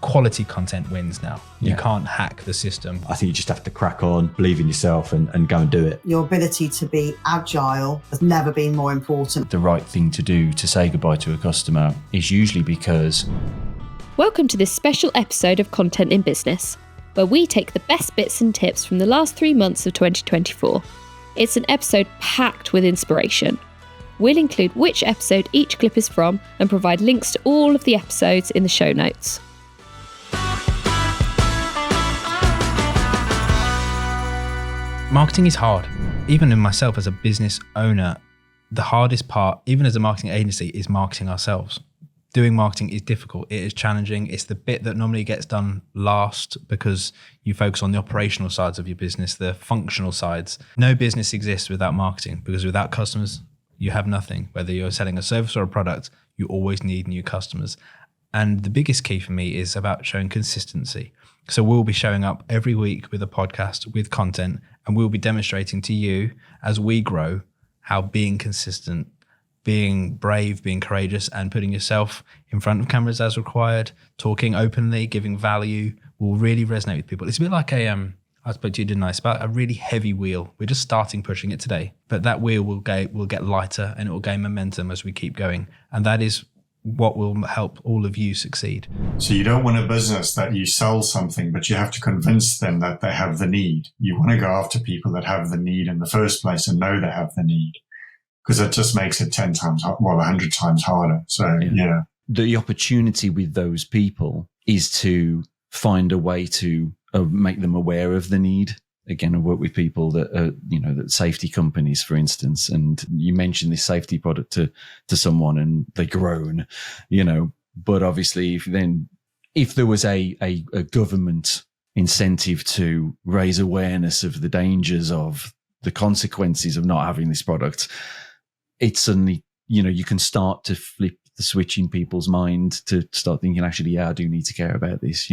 quality content wins now. You Yeah. can't hack the system. I think you just have to crack on, believe in yourself and go and do it. Your ability to be agile has never been more important. The right thing to do to say goodbye to a customer is usually because... Welcome to this special episode of Content in Business, where we take the best bits and tips from the last 3 months of 2024. It's an episode packed with inspiration. We'll include which episode each clip is from and provide links to all of the episodes in the show notes. Marketing is hard. Even in myself as a business owner, the hardest part, even as a marketing agency, is marketing ourselves. Doing marketing is difficult. It is challenging. It's the bit that normally gets done last because you focus on the operational sides of your business, the functional sides. No business exists without marketing, because without customers, you have nothing. Whether you're selling a service or a product, you always need new customers. And the biggest key for me is about showing consistency. So we'll be showing up every week with a podcast, with content, and we'll be demonstrating to you as we grow how being consistent, being brave, being courageous, and putting yourself in front of cameras as required, talking openly, giving value will really resonate with people. It's a bit like I spoke to you, didn't I? It's about a really heavy wheel. We're just starting pushing it today, but that wheel will get lighter and it will gain momentum as we keep going. And that is what will help all of you succeed. So you don't want a business that you sell something, but you have to convince them that they have the need. You want to go after people that have the need in the first place and know they have the need, because it just makes it 100 times harder. So, yeah. The opportunity with those people is to find a way to make them aware of the need. Again, I work with people that are, that safety companies, for instance, and you mention this safety product to someone and they groan, but obviously if there was a government incentive to raise awareness of the dangers of the consequences of not having this product, it's suddenly, you can start to flip the switch in people's mind to start thinking, actually, I do need to care about this,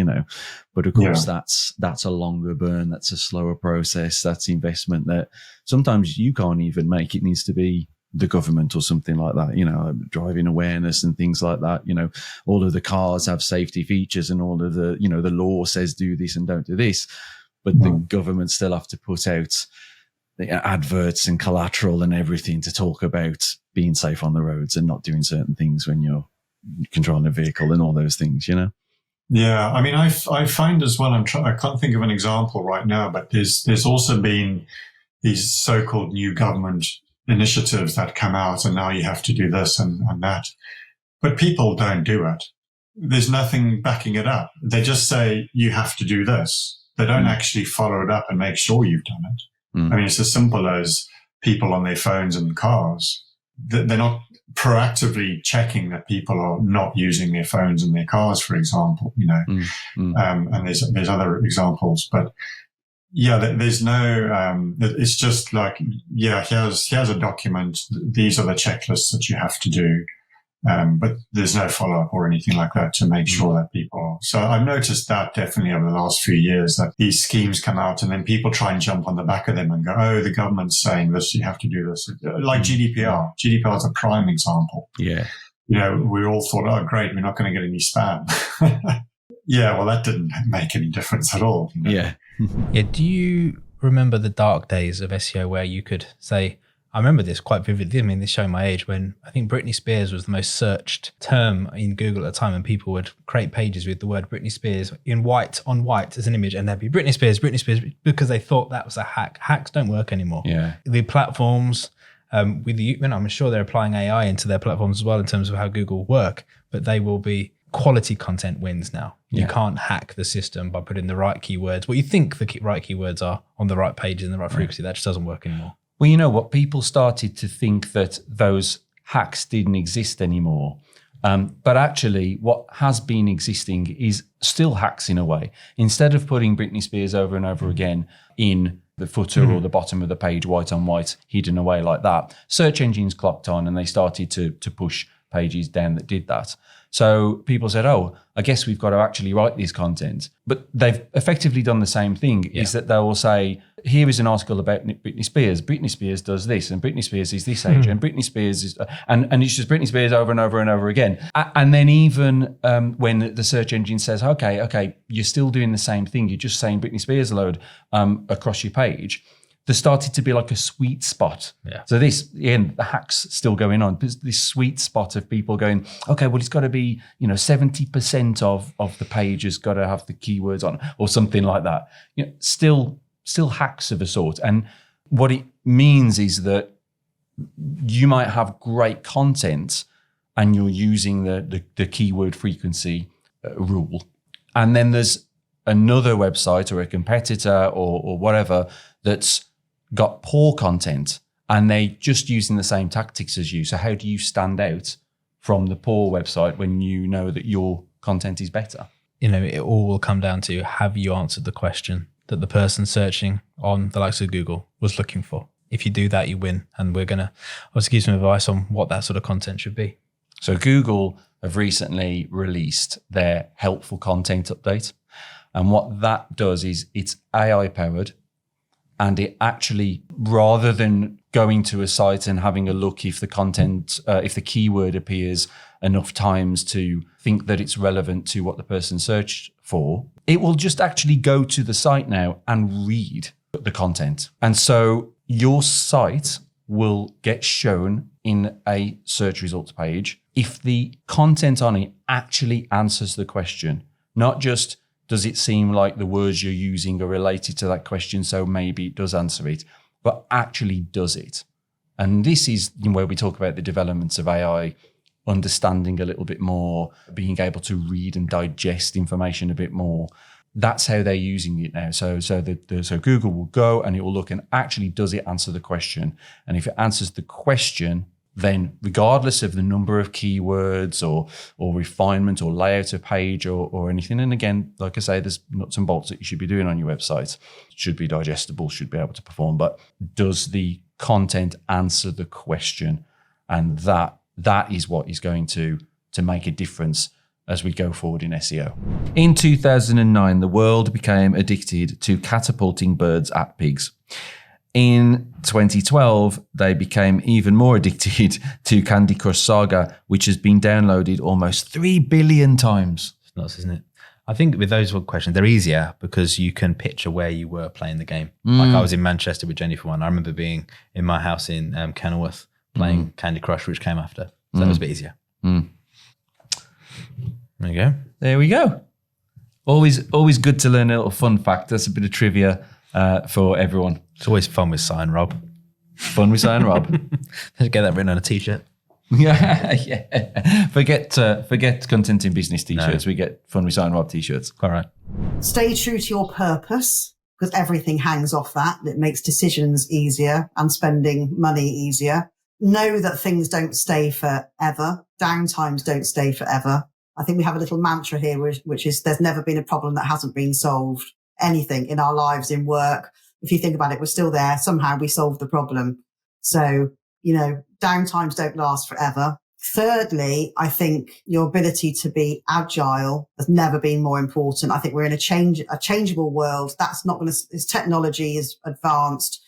But of course, that's a longer burn. That's a slower process. That's investment that sometimes you can't even make. It needs to be the government or something like that, driving awareness and things like that. All of the cars have safety features and all of the, the law says do this and don't do this, but the government still have to put out the adverts and collateral and everything to talk about being safe on the roads and not doing certain things when you're controlling a vehicle and all those things, Yeah. I mean, I find as well, I can't think of an example right now, but there's also been these so-called new government initiatives that come out and now you have to do this and that, but people don't do it. There's nothing backing it up. They just say, you have to do this. They don't actually follow it up and make sure you've done it. I mean, it's as simple as people on their phones and cars. They're not proactively checking that people are not using their phones in their cars, for example, and there's other examples, but there's no, it's just like, here's a document. These are the checklists that you have to do. But there's no follow-up or anything like that to make sure that people... So I've noticed that definitely over the last few years, that these schemes come out and then people try and jump on the back of them and go, oh, the government's saying this, you have to do this. Like GDPR. GDPR is a prime example. Yeah. We all thought, oh, great, we're not going to get any spam. Yeah, well, that didn't make any difference at all. Yeah. Yeah. Do you remember the dark days of SEO where you could say... I remember this quite vividly. I mean, this showing my age, when I think Britney Spears was the most searched term in Google at the time, and people would create pages with the word Britney Spears in white on white as an image, and there'd be Britney Spears, because they thought that was a hack. Hacks don't work anymore. Yeah. The platforms, I'm sure they're applying AI into their platforms as well in terms of how Google work, but they will be quality content wins now. You can't hack the system by putting the right keywords. What you think the right keywords are on the right pages and the right frequency, that just doesn't work anymore. Well, you know what? People started to think that those hacks didn't exist anymore. But actually, what has been existing is still hacks in a way. Instead of putting Britney Spears over and over again in the footer or the bottom of the page, white on white, hidden away like that, search engines clocked on and they started to push pages down that did that. So people said, oh, I guess we've got to actually write this content. But they've effectively done the same thing, is that they will say, here is an article about Britney Spears. Britney Spears does this, and Britney Spears is this age, and Britney Spears is, and it's just Britney Spears over and over and over again. And then even when the search engine says, okay, you're still doing the same thing, you're just saying Britney Spears a load across your page, there started to be like a sweet spot. Yeah. So this, again, the hack's still going on. This sweet spot of people going, okay, well, it's got to be, 70% of the page has got to have the keywords on, or something like that. Still hacks of a sort. And what it means is that you might have great content and you're using the keyword frequency rule. And then there's another website or a competitor or whatever that's got poor content and they just using the same tactics as you. So how do you stand out from the poor website when you know that your content is better? It all will come down to, have you answered the question that the person searching on the likes of Google was looking for? If you do that, you win. And we're going to also give some advice on what that sort of content should be. So Google have recently released their helpful content update. And what that does is it's AI powered. And it actually, rather than going to a site and having a look if the content, if the keyword appears enough times to think that it's relevant to what the person searched for, it will just actually go to the site now and read the content. And so your site will get shown in a search results page if the content on it actually answers the question, not just does it seem like the words you're using are related to that question, so maybe it does answer it, but actually does it. And this is where we talk about the developments of AI, understanding a little bit more, being able to read and digest information a bit more. That's how they're using it now. So Google will go and it will look and actually does it answer the question? And if it answers the question, then regardless of the number of keywords or refinement or layout of page or anything, and again, like I say, there's nuts and bolts that you should be doing on your website. It should be digestible, should be able to perform, but does the content answer the question? And that is what is going to make a difference as we go forward in SEO. In 2009, the world became addicted to catapulting birds at pigs. In 2012, they became even more addicted to Candy Crush Saga, which has been downloaded almost 3 billion times. It's nuts, isn't it? I think with those questions, they're easier because you can picture where you were playing the game. Like I was in Manchester with Jenny for one. I remember being in my house in Kenilworth playing Candy Crush, which came after. So that was a bit easier. There you go. There we go. Always good to learn a little fun fact. That's a bit of trivia for everyone. It's always fun with Si and Rob. Fun with Si and Rob. Let's get that written on a t-shirt. Yeah. Forget content in business t-shirts. No. We get Fun with Si and Rob t-shirts. All right. Stay true to your purpose, because everything hangs off that. It makes decisions easier and spending money easier. Know that things don't stay forever. Downtimes don't stay forever. I think we have a little mantra here, which is there's never been a problem that hasn't been solved. Anything in our lives, in work, if you think about it, we're still there. Somehow we solved the problem. So, downtimes don't last forever. Thirdly, I think your ability to be agile has never been more important. I think we're in a changeable world. That's not going to, as technology is advanced,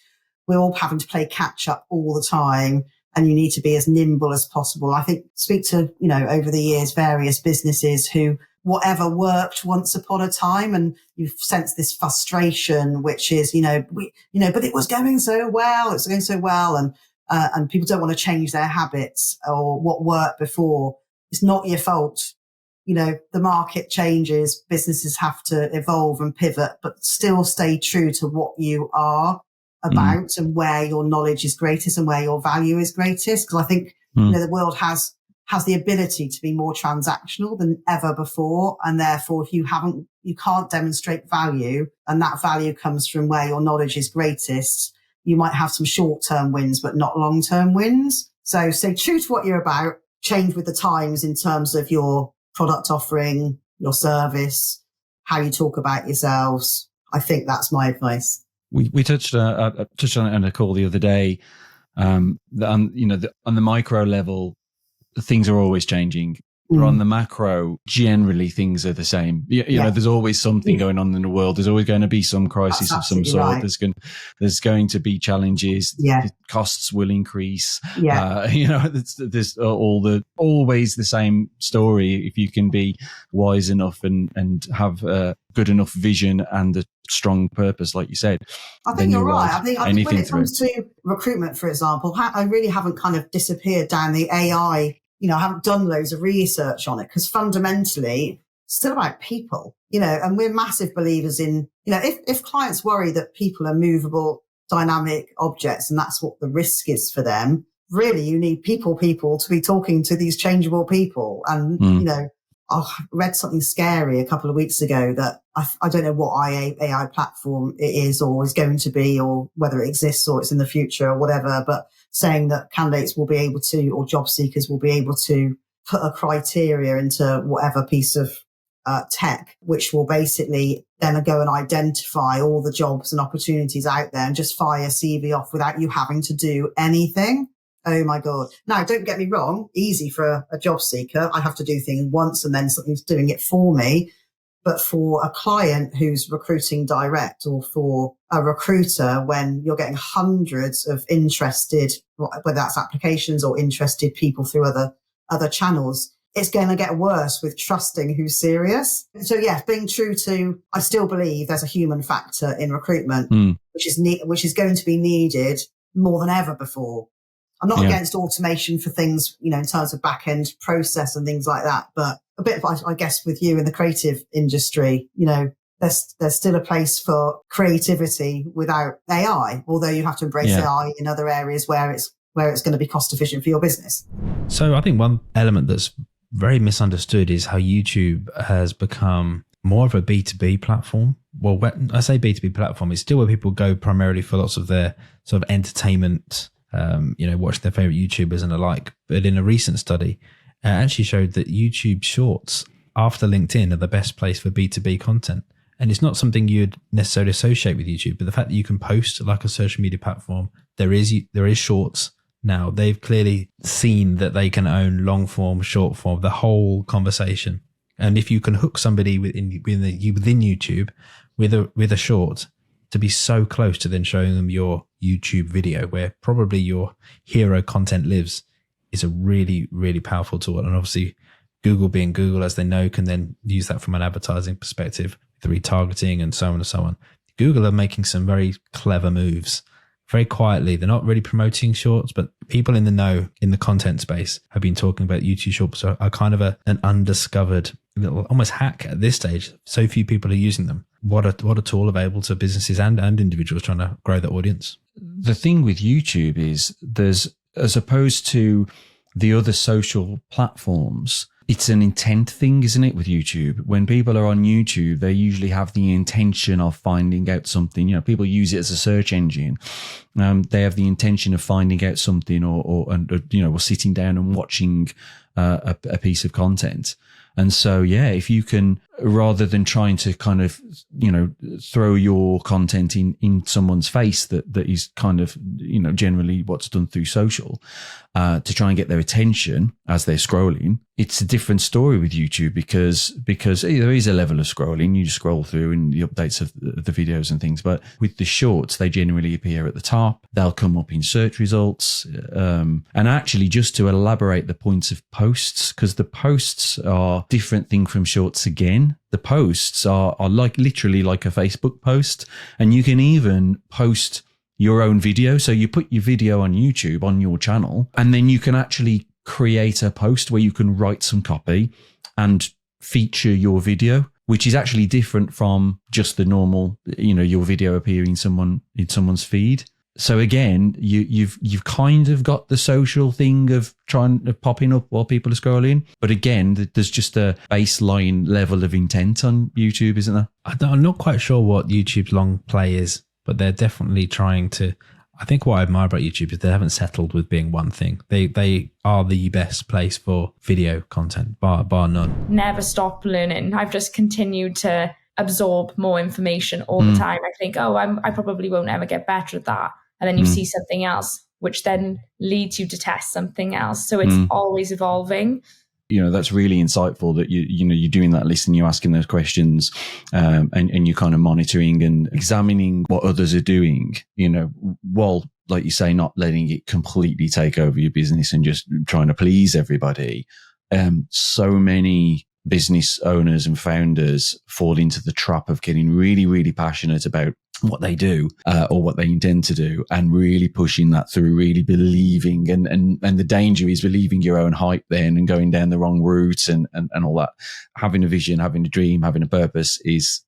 we're all having to play catch up all the time. And you need to be as nimble as possible. I think speak to, over the years, various businesses who whatever worked once upon a time, and you've sensed this frustration, which is, but it was going so well. It's going so well. And people don't want to change their habits or what worked before. It's not your fault. The market changes, businesses have to evolve and pivot, but still stay true to what you are about and where your knowledge is greatest and where your value is greatest. Because I think, the world has the ability to be more transactional than ever before. And therefore, if you can't demonstrate value, and that value comes from where your knowledge is greatest, you might have some short-term wins, but not long-term wins. So stay true to what you're about, change with the times in terms of your product offering, your service, how you talk about yourselves. I think that's my advice. We touched on it on a call the other day. On the micro level, things are always changing. But on the macro, generally things are the same. You know, there's always something going on in the world. There's always going to be some crisis of some sort. Right. There's going to be challenges. Yeah. Costs will increase. Yeah. You know, there's always the same story. If you can be wise enough and have a good enough vision and a strong purpose, like you said. I think you're right. I think when it comes to recruitment, for example, I really haven't kind of disappeared down the AI. You know, I haven't done loads of research on it because fundamentally it's still about people, you know, and we're massive believers in, you know, if clients worry that people are movable, dynamic objects and that's what the risk is for them, really you need people to be talking to these changeable people. And, you know, I read something scary a couple of weeks ago that I don't know what AI platform it is or is going to be or whether it exists or it's in the future or whatever, but saying that candidates will be able to, or job seekers will be able to put a criteria into whatever piece of tech, which will basically then go and identify all the jobs and opportunities out there and just fire a CV off without you having to do anything. Oh my God. Now, don't get me wrong. Easy for a job seeker. I have to do things once and then something's doing it for me. But for a client who's recruiting direct or for a recruiter, when you're getting hundreds of interested, whether that's applications or interested people through other channels, it's going to get worse with trusting who's serious. So yeah, being true to, I still believe there's a human factor in recruitment, which is going to be needed more than ever before. I'm not against automation for things, you know, in terms of back end process and things like that. But a bit of, I guess, with you in the creative industry, you know, there's still a place for creativity without AI, although you have to embrace AI in other areas where it's going to be cost efficient for your business. So I think one element that's very misunderstood is how YouTube has become more of a B2B platform. Well, when I say B2B platform, it's still where people go primarily for lots of their sort of entertainment, you know, watch their favorite YouTubers and the like. But in a recent study, it actually showed that YouTube Shorts after LinkedIn are the best place for B2B content. And it's not something you'd necessarily associate with YouTube, but the fact that you can post like a social media platform, there is Shorts now. They've clearly seen that they can own long form, short form, the whole conversation. And if you can hook somebody within YouTube with a short, to be so close to then showing them your YouTube video where probably your hero content lives is a really, really powerful tool. And obviously Google, being Google as they know, can then use that from an advertising perspective, the retargeting and so on and so on. Google are making some very clever moves very quietly. They're not really promoting shorts, but people in the know in the content space have been talking about YouTube shorts are kind of an undiscovered little almost hack at this stage. So few people are using them. What a tool available to businesses and individuals trying to grow their audience. The thing with YouTube is there's, as opposed to the other social platforms, it's an intent thing, isn't it, with YouTube? When people are on YouTube, they usually have the intention of finding out something. You know, people use it as a search engine. They have the intention of finding out something or sitting down and watching a piece of content. And so, yeah, if you can, rather than trying to kind of, you know, throw your content in someone's face that is kind of, you know, generally what's done through social, to try and get their attention as they're scrolling, it's a different story with YouTube because there is a level of scrolling. You just scroll through and the updates of the videos and things. But with the shorts, they generally appear at the top. They'll come up in search results. And actually, just to elaborate the points of posts, because the posts are different thing from shorts again. The posts are like literally like a Facebook post, and you can even post your own video. So you put your video on YouTube on your channel, and then you can actually create a post where you can write some copy and feature your video, which is actually different from just the normal, you know, your video appearing in someone's feed. So again, you've kind of got the social thing of popping up while people are scrolling, but again, there's just a baseline level of intent on YouTube, isn't there? I'm not quite sure what YouTube's long play is, but they're definitely trying to. I think what I admire about YouTube is they haven't settled with being one thing. They are the best place for video content, bar none. Never stop learning. I've just continued to absorb more information all the time. I think, I probably won't ever get better at that. And then you see something else, which then leads you to test something else. So it's always evolving. That's really insightful that you're doing that listening, you're asking those questions, and you're kind of monitoring and examining what others are doing, while, like you say, not letting it completely take over your business and just trying to please everybody. So many business owners and founders fall into the trap of getting really, really passionate about what they do, or what they intend to do, and really pushing that through, really believing, and the danger is believing your own hype then and going down the wrong route and all that. Having a vision, having a dream, having a purpose is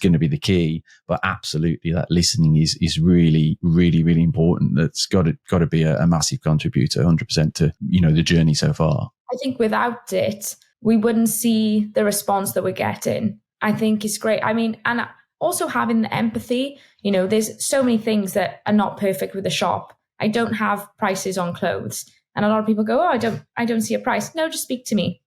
going to be the key. But absolutely, that listening is really, really, really important. That's got to be a massive contributor, 100% to the journey so far. I think without it, we wouldn't see the response that we're getting. I think it's great. I mean, and also having the empathy, there's so many things that are not perfect with the shop. I don't have prices on clothes. And a lot of people go, oh, I don't see a price. No, just speak to me.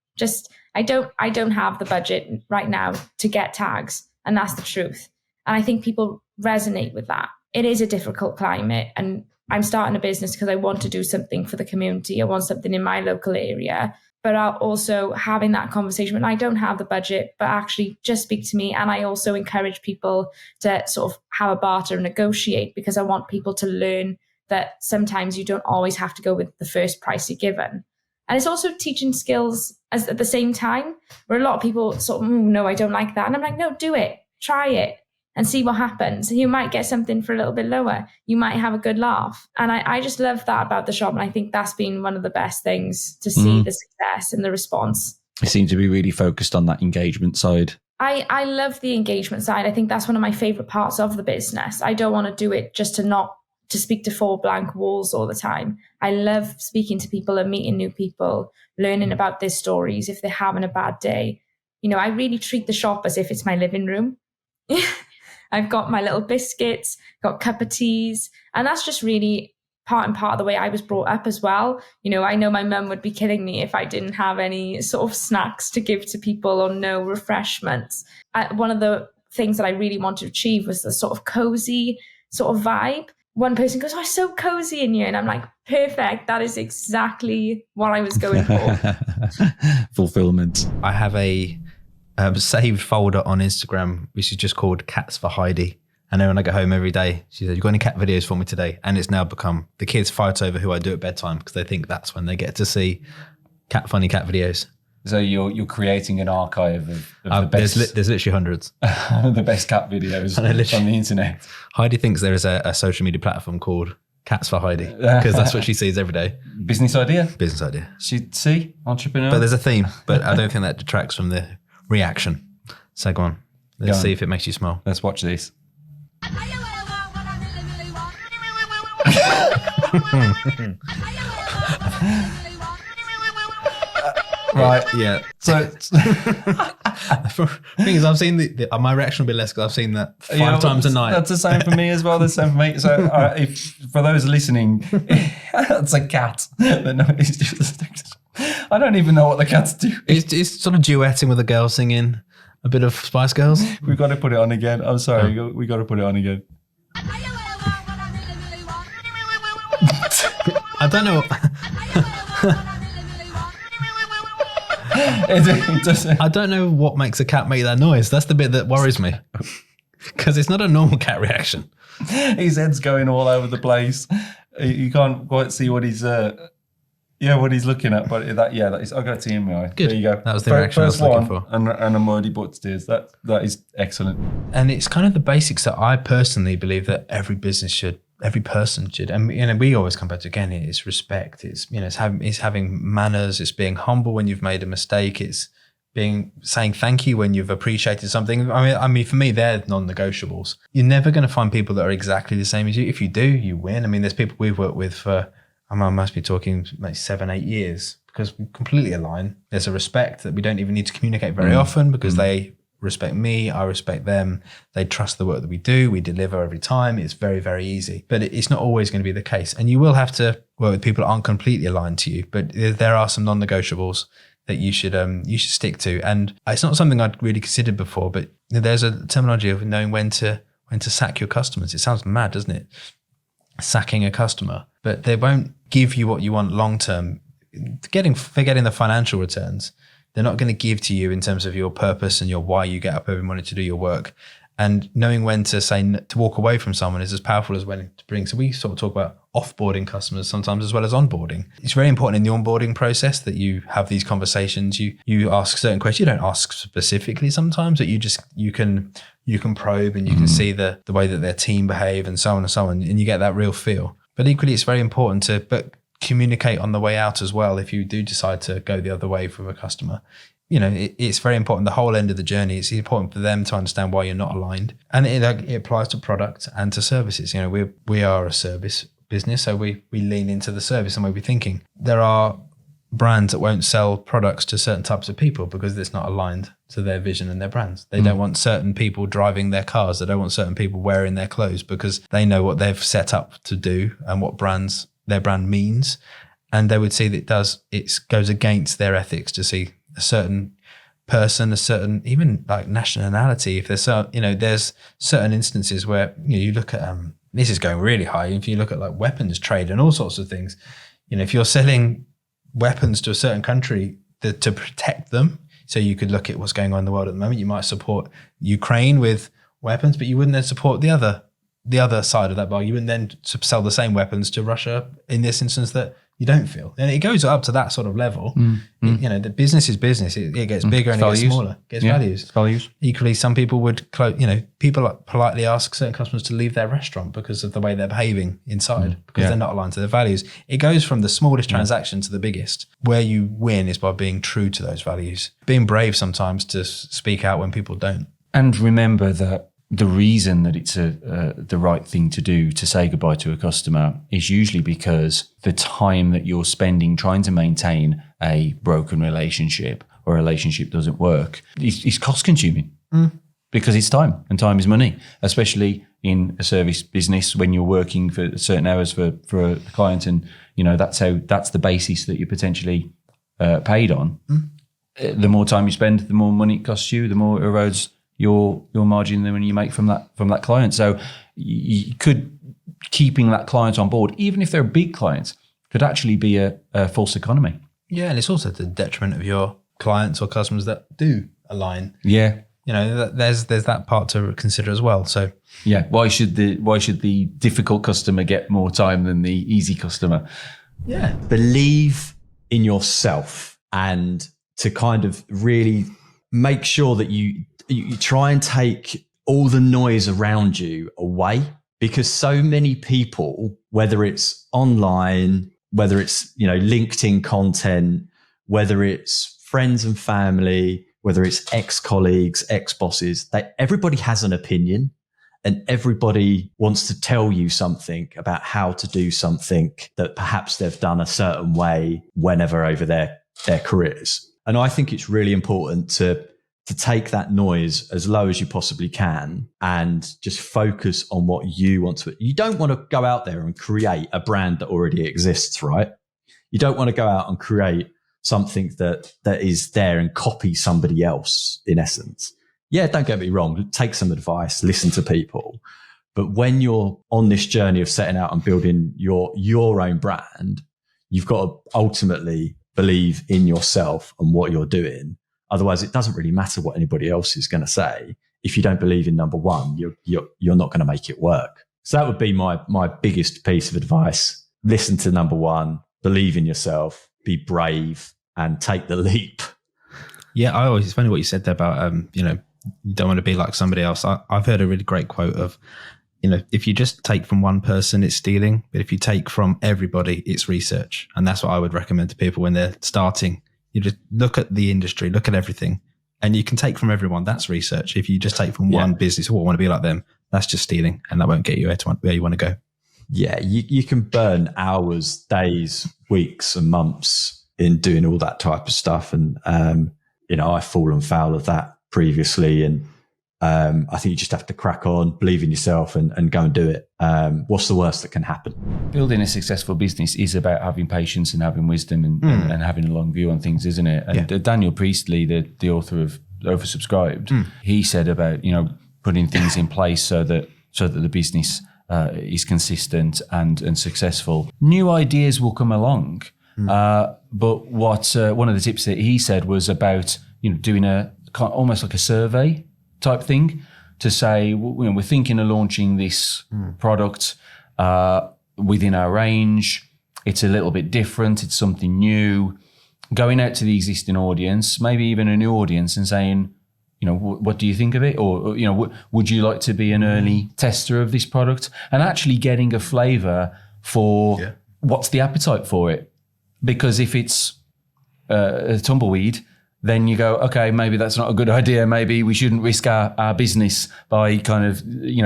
I don't have the budget right now to get tags. And that's the truth. And I think people resonate with that. It is a difficult climate. And I'm starting a business because I want to do something for the community. I want something in my local area. But also having that conversation when I don't have the budget, but actually just speak to me. And I also encourage people to sort of have a barter and negotiate, because I want people to learn that sometimes you don't always have to go with the first price you're given. And it's also teaching skills at the same time, where a lot of people sort of, no, I don't like that. And I'm like, no, do it, try it and see what happens. You might get something for a little bit lower. You might have a good laugh. And I just love that about the shop. And I think that's been one of the best things to see, the success and the response. It seems to be really focused on that engagement side. I love the engagement side. I think that's one of my favorite parts of the business. I don't want to do it just to speak to 4 blank walls all the time. I love speaking to people and meeting new people, learning about their stories if they're having a bad day. I really treat the shop as if it's my living room. I've got my little biscuits, got cup of teas, and that's just really part of the way I was brought up as well. I know my mum would be killing me if I didn't have any sort of snacks to give to people or no refreshments. One of the things that I really wanted to achieve was the sort of cozy sort of vibe. One person goes, oh, it's so cozy in here. And I'm like, perfect. That is exactly what I was going for. Fulfillment. I have a saved folder on Instagram, which is just called Cats for Heidi. And then when I go home every day, she said, you got any cat videos for me today? And it's now become, the kids fight over who I do at bedtime because they think that's when they get to see funny cat videos. So you're creating an archive of the best. There's literally hundreds. The best cat videos on the internet. Heidi thinks there is a social media platform called Cats for Heidi because that's what she sees every day. Business idea? Business idea. She'd see, entrepreneur. But there's a theme, but I don't think that detracts from the reaction. So go on. Let's see if it makes you smile. Let's watch this. Right. Yeah. So the thing is, I've seen my reaction will be less because I've seen that 5 times a night. That's the same for me as well. The same for me. So if for those listening, it's a cat. I don't even know what the cats do. It's sort of duetting with a girl singing a bit of Spice Girls. We've got to put it on again. I'm sorry. We got to put it on again. I don't know. I don't know what makes a cat make that noise. That's the bit that worries me. Because it's not a normal cat reaction. His head's going all over the place. You can't quite see what he's what he's looking at. But that is, I got a tear in my eye. Good. There you go. That was the reaction I was looking for. And I'm already butts tears. That is excellent. And it's kind of the basics that I personally believe that every person should, and we always come back to again. It's respect. It's it's having manners. It's being humble when you've made a mistake. It's saying thank you when you've appreciated something. I mean, for me, they're non-negotiables. You're never going to find people that are exactly the same as you. If you do, you win. I mean, there's people we've worked with for I must be talking like 7-8 years because we completely align. There's a respect that we don't even need to communicate very often because they respect me, I respect them. They trust the work that we do. We deliver every time. It's very, very easy. But it's not always going to be the case. And you will have to work with people that aren't completely aligned to you. But there are some non-negotiables that you should stick to. And it's not something I'd really considered before, but there's a terminology of knowing when to sack your customers. It sounds mad, doesn't it? Sacking a customer. But they won't give you what you want long term. forgetting the financial returns. They're not going to give to you in terms of your purpose and your why you get up every morning to do your work. And knowing when to say to walk away from someone is as powerful as when to bring. So we sort of talk about offboarding customers sometimes as well as onboarding. It's very important in the onboarding process that you have these conversations. You ask certain questions. You don't ask specifically sometimes, but you can probe and you can see the way that their team behave and so on and so on, and you get that real feel. But equally, it's very important to communicate on the way out as well. If you do decide to go the other way from a customer, it's very important. The whole end of the journey, it's important for them to understand why you're not aligned. And it applies to product and to services. We are a service business, so we lean into the service and way we're thinking. There are brands that won't sell products to certain types of people because it's not aligned to their vision and their brands. They don't want certain people driving their cars. They don't want certain people wearing their clothes because they know what they've set up to do and what their brand means. And they would see that it goes against their ethics to see a certain person, a certain even like nationality. If there's there's certain instances where you look at this is going really high. If you look at like weapons trade and all sorts of things, if you're selling weapons to a certain country to protect them, so you could look at what's going on in the world at the moment. You might support Ukraine with weapons, but you wouldn't then support the other side of that bar. You wouldn't then sell the same weapons to Russia in this instance that you don't feel. And it goes up to that sort of level. The business is business. It gets bigger and it gets smaller. It gets values. Values. Equally, some people would people politely ask certain customers to leave their restaurant because of the way they're behaving inside, because they're not aligned to their values. It goes from the smallest transaction to the biggest. Where you win is by being true to those values. Being brave sometimes to speak out when people don't. And remember that the reason that it's the right thing to do to say goodbye to a customer is usually because the time that you're spending trying to maintain a broken relationship or a relationship doesn't work is cost consuming because it's time, and time is money, especially in a service business when you're working for certain hours for a client, and that's the basis that you're potentially paid on. The more time you spend, the more money it costs you, the more it erodes your margin than when you make from that client. So you could keeping that client on board, even if they're a big client, could actually be a false economy. Yeah, and it's also to the detriment of your clients or customers that do align. Yeah, there's that part to consider as well. So yeah, why should the difficult customer get more time than the easy customer? Yeah, believe in yourself, and to kind of really make sure that you try and take all the noise around you away, because so many people, whether it's online, whether it's, LinkedIn content, whether it's friends and family, whether it's ex-colleagues, ex-bosses, everybody has an opinion and everybody wants to tell you something about how to do something that perhaps they've done a certain way whenever over their careers. And I think it's really important to take that noise as low as you possibly can and just focus on what you want to. You don't want to go out there and create a brand that already exists, right? You don't want to go out and create something that is there and copy somebody else, in essence. Yeah, don't get me wrong. Take some advice, listen to people. But when you're on this journey of setting out and building your own brand, you've got to ultimately believe in yourself and what you're doing. Otherwise, it doesn't really matter what anybody else is going to say. If you don't believe in number one, you're not going to make it work. So that would be my biggest piece of advice. Listen to number one, believe in yourself, be brave, and take the leap. Yeah, it's funny what you said there about, you don't want to be like somebody else. I've heard a really great quote of, if you just take from one person, it's stealing. But if you take from everybody, it's research. And that's what I would recommend to people when they're starting. You just look at the industry, look at everything, and you can take from everyone. That's research. If you just take from one business or want to be like them, that's just stealing, and that won't get you where you want to go. Yeah, you can burn hours, days, weeks and months in doing all that type of stuff. And, I've fallen foul of that previously. And I think you just have to crack on, believe in yourself and go and do it. What's the worst that can happen? Building a successful business is about having patience and having wisdom and having a long view on things, isn't it? And Daniel Priestley, the author of Oversubscribed, he said about, putting things in place so that the business is consistent and successful. New ideas will come along, But what one of the tips that he said was about doing almost like a survey type thing to say, we're thinking of launching this product within our range. It's a little bit different. It's something new. Going out to the existing audience, maybe even a new audience, and saying, what do you think of it? Or, would you like to be an early tester of this product? And actually getting a flavour for what's the appetite for it. Because if it's a tumbleweed, then you go, okay, maybe that's not a good idea. Maybe we shouldn't risk our business by kind of,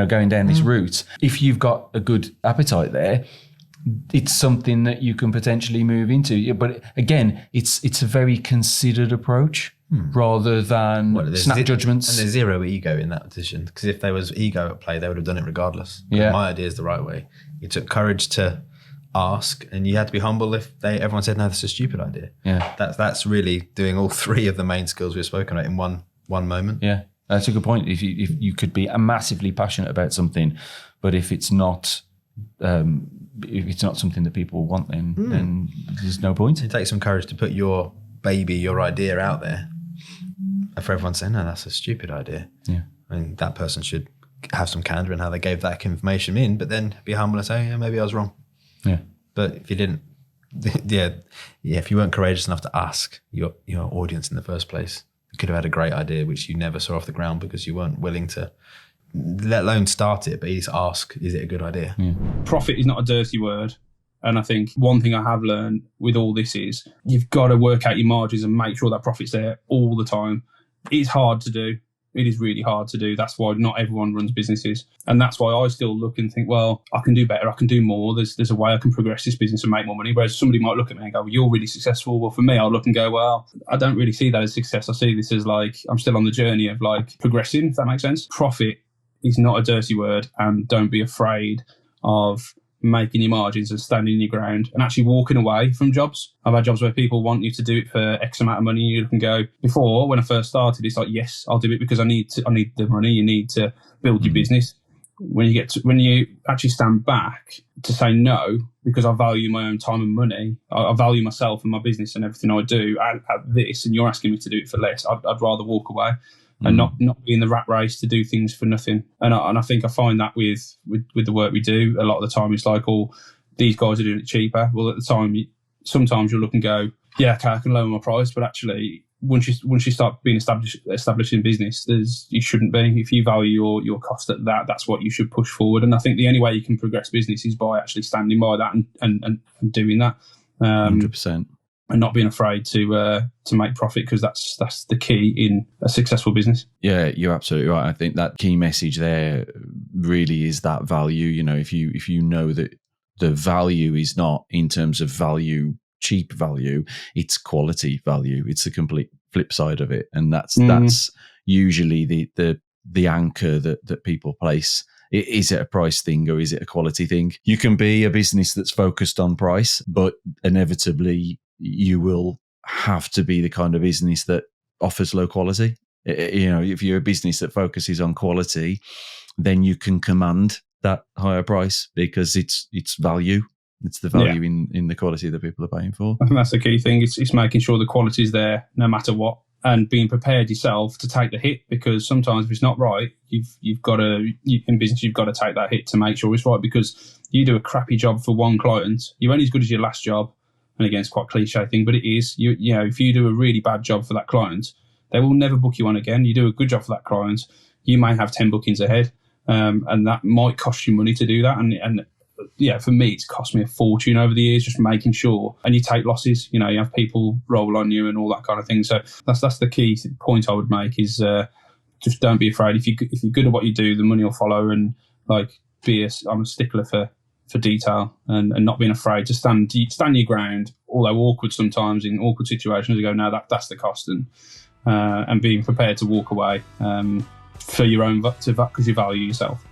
going down this route. If you've got a good appetite there, it's something that you can potentially move into. But again, it's a very considered approach rather than snap judgments. And there's zero ego in that decision, because if there was ego at play, they would have done it regardless. Yeah. My idea is the right way. It took courage to ask, and you had to be humble if everyone said, no, that's a stupid idea. Yeah. That's really doing all three of the main skills we've spoken about in one moment. Yeah, that's a good point. If you could be massively passionate about something, but if it's not something that people want, then there's no point. It takes some courage to put your idea out there for everyone saying, no, that's a stupid idea. Yeah. I mean, that person should have some candor in how they gave that information in, but then be humble and say, yeah, maybe I was wrong. Yeah. But if you didn't, if you weren't courageous enough to ask your audience in the first place, you could have had a great idea which you never saw off the ground because you weren't willing to, let alone start it, but at least ask, is it a good idea? Yeah. Profit is not a dirty word. And I think one thing I have learned with all this is you've got to work out your margins and make sure that profit's there all the time. It's hard to do. It is really hard to do. That's why not everyone runs businesses. And that's why I still look and think, well, I can do better. I can do more. There's a way I can progress this business and make more money. Whereas somebody might look at me and go, well, you're really successful. Well, for me, I'll look and go, well, I don't really see that as success. I see this as like, I'm still on the journey of like progressing, if that makes sense. Profit is not a dirty word, and don't be afraid of making your margins and standing your ground and actually walking away from jobs. I've had jobs where people want you to do it for X amount of money. You can go, before, when I first started, it's like, yes, I'll do it because I need the money. You need to build your business. When you actually stand back to say no, because I value my own time and money, I value myself and my business and everything I do at this, and you're asking me to do it for less, I'd rather walk away. And not be in the rat race to do things for nothing. And I think I find that with the work we do, a lot of the time it's like, oh, these guys are doing it cheaper. Well, at the time, sometimes you'll look and go, yeah, okay, I can lower my price. But actually, once you start being established in business, you shouldn't be. If you value your cost at that's what you should push forward. And I think the only way you can progress business is by actually standing by that and doing that. 100%. And not being afraid to make profit, because that's the key in a successful business. Yeah, you're absolutely right. I think that key message there really is that value. If you know that the value is not in terms of value, cheap value, it's quality value. It's the complete flip side of it, and that's usually the anchor that people place. Is it a price thing or is it a quality thing? You can be a business that's focused on price, but inevitably you will have to be the kind of business that offers low quality. If you're a business that focuses on quality, then you can command that higher price because it's value. It's the value in the quality that people are paying for. I think that's the key thing. It's making sure the quality is there no matter what, and being prepared yourself to take the hit, because sometimes if it's not right, you've got to, in business, you've got to take that hit to make sure it's right, because you do a crappy job for one client, you're only as good as your last job. And again, it's quite a cliche thing, but it is. If you do a really bad job for that client, they will never book you on again. You do a good job for that client, you may have 10 bookings ahead, and that might cost you money to do that. And for me, it's cost me a fortune over the years just making sure. And you take losses. You have people roll on you and all that kind of thing. So that's the key point I would make is just don't be afraid. If you're good at what you do, the money will follow. And I'm a stickler for detail and not being afraid to stand your ground, although awkward sometimes in awkward situations. You go, no, that's the cost, and being prepared to walk away for your own, because you value yourself.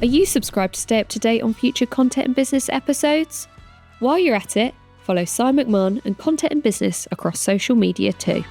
Are you subscribed to stay up to date on future Content and Business episodes? While you're at it, follow Si McMahon and Content and Business across social media too.